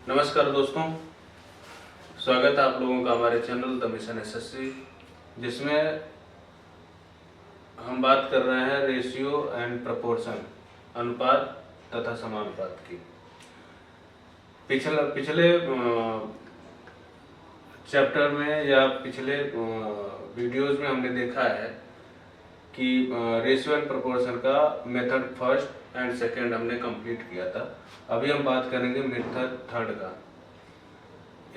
नमस्कार दोस्तों, स्वागत है आप लोगों का हमारे चैनल द मिशन एसएससी, जिसमें हम बात कर रहे हैं रेशियो एंड प्रपोर्शन, अनुपात तथा समानुपात की। पिछले चैप्टर में या पिछले वीडियोस में हमने देखा है कि रेशियो एंड प्रपोर्शन का मेथड फर्स्ट एंड सेकंड हमने कंप्लीट किया था। अभी हम बात करेंगे मेथड थर्ड का।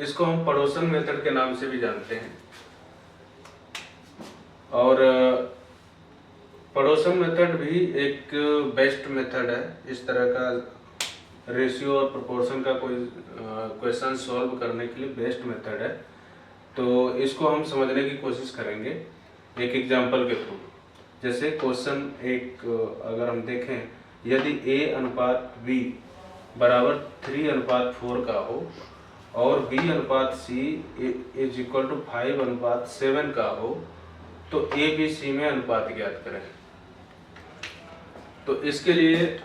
इसको हम पड़ोसन मेथड के नाम से भी जानते हैं। और पड़ोसन मेथड भी एक बेस्ट मेथड है। इस तरह का रेशियो और प्रोपोर्शन का कोई क्वेश्चन सॉल्व करने के लिए बेस्ट मेथड है। तो इसको हम समझने की कोशिश करेंगे एक एग्जांपल के थ्रू। जैसे क्वेश्चन एक अगर हम देखें, यदि a अनुपात b बराबर 3:4 का हो और b अनुपात c इज इक्वल टू 5:7 का हो, तो a b c में अनुपात ज्ञात करें। तो इसके लिए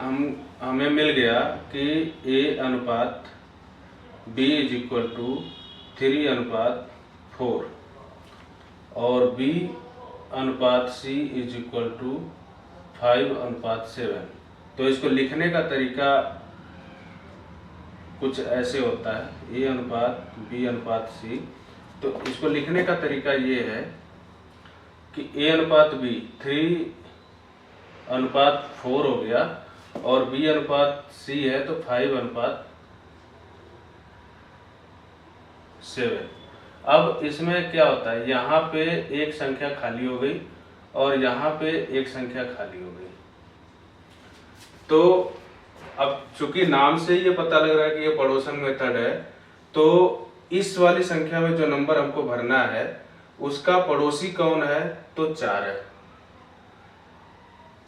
हमें मिल गया कि a अनुपात b इज इक्वल टू 3:4 और b अनुपात c इज इक्वल टू 5:7। तो इसको लिखने का तरीका कुछ ऐसे होता है, a अनुपात b अनुपात c। तो इसको लिखने का तरीका ये है कि a अनुपात b 3:4 हो गया और b अनुपात c है तो 5:7। अब इसमें क्या होता है, यहाँ पे एक संख्या खाली हो गई और यहाँ पे एक संख्या खाली हो गई। तो अब चूंकि नाम से ये पता लग रहा है कि ये पड़ोसन मेथड है, तो इस वाली संख्या में जो नंबर हमको भरना है उसका पड़ोसी कौन है, तो 4 है।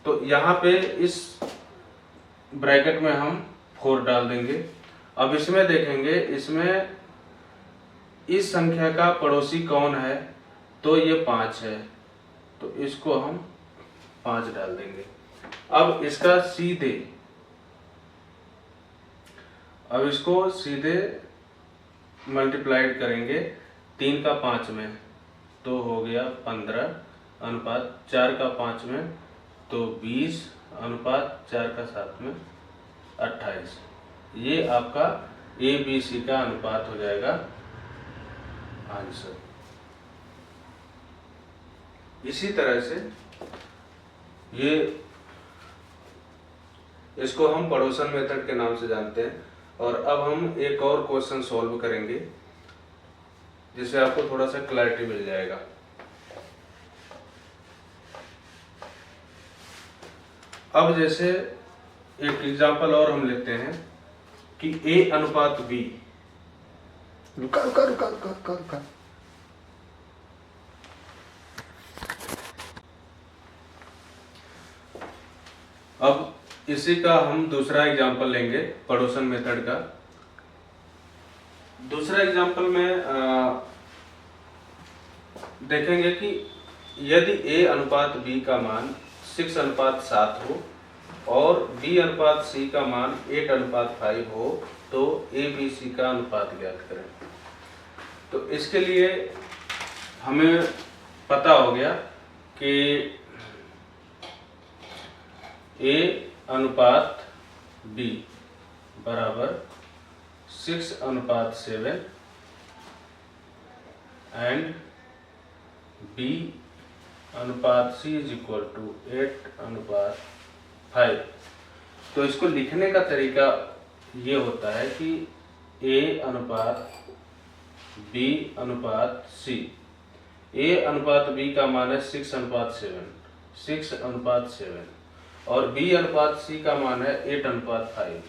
तो यहाँ पे इस ब्रैकेट में हम 4 डाल देंगे। अब इसमें देखेंगे, इसमें इस संख्या का पड़ोसी कौन है, तो ये 5 है, तो इसको हम 5 डाल देंगे। अब इसको सीधे मल्टीप्लाइड करेंगे 3 का 5 में, तो हो गया 15 अनुपात 4 का 5 में, तो 20 अनुपात 4 का 7 में 28। ये आपका ए बी सी का अनुपात हो जाएगा आंसर। इसी तरह से इसको हम पड़ोसन मेथड के नाम से जानते हैं। और अब हम एक और क्वेश्चन सॉल्व करेंगे जिससे आपको थोड़ा सा क्लैरिटी मिल जाएगा। अब जैसे एक एग्जांपल और हम लेते हैं कि a अनुपात b। रुका। अब इसी का हम दूसरा एग्जांपल लेंगे पड़ोसन मेथड का। दूसरा एग्जांपल में देखेंगे कि यदि a अनुपात b का मान 6:7 हो और b अनुपात c का मान 8:5 हो, तो a b c का अनुपात ज्ञात करें। तो इसके लिए हमें पता हो गया कि a अनुपात b बराबर 6:7 एंड b अनुपात c इज इक्वल टू 8:5। तो इसको लिखने का तरीका ये होता है कि a अनुपात b अनुपात c। a अनुपात b का मान है 6:7 और b अनुपात c का मान है 8:5।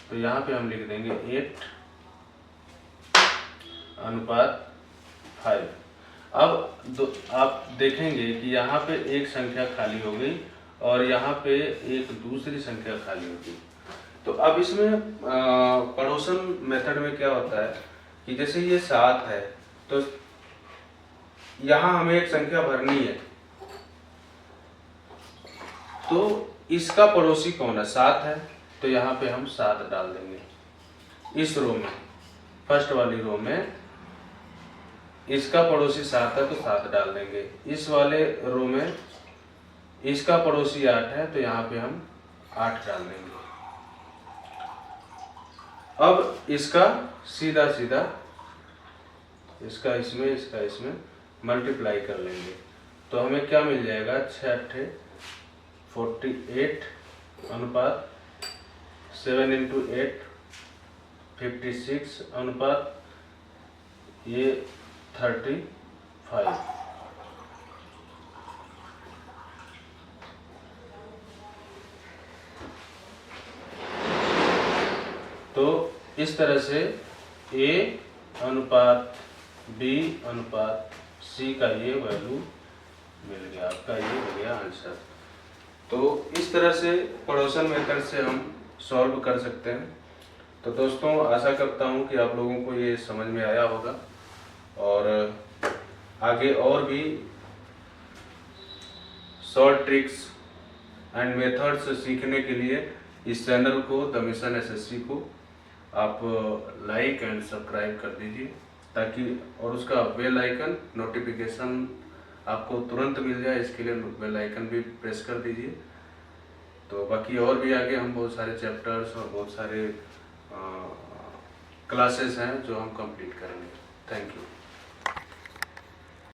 तो यहाँ पे हम लिख देंगे 8:5। अब आप देखेंगे कि यहाँ पे एक संख्या खाली हो गई और यहाँ पे एक दूसरी संख्या खाली हो गई। तो अब इसमें पड़ोसन मेथड में क्या होता है कि जैसे ये 7 है, तो यहाँ हमें एक संख्या भरनी है, तो इसका पड़ोसी कौन है, 7 है, तो यहाँ पे हम 7 डाल देंगे इस रो में। फर्स्ट वाली रो में इसका पड़ोसी 7 है तो 7 डाल देंगे। इस वाले रो में इसका पड़ोसी 8 है तो यहाँ पे हम 8 डाल देंगे। अब इसका सीधा सीधा इसका इसमें मल्टीप्लाई कर लेंगे तो हमें क्या मिल जाएगा, 6 48 अनुपात 7 × 8 56 अनुपात ये 35। तो इस तरह से A अनुपात B अनुपात C का ये वैल्यू मिल गया, आपका ये हो गया आंसर। तो इस तरह से पड़ोसन मेथड से हम सॉल्व कर सकते हैं। तो दोस्तों आशा करता हूँ कि आप लोगों को ये समझ में आया होगा और आगे और भी शॉर्ट ट्रिक्स एंड मेथड्स सीखने के लिए इस चैनल को द मिशन एसएससी को आप लाइक एंड सब्सक्राइब कर दीजिए ताकि और उसका बेल आइकन नोटिफिकेशन आपको तुरंत मिल जाए, इसके लिए बेल आइकन भी प्रेस कर दीजिए। तो बाकी और भी आगे हम बहुत सारे चैप्टर्स और बहुत सारे क्लासेस हैं जो हम कंप्लीट करेंगे। Thank you.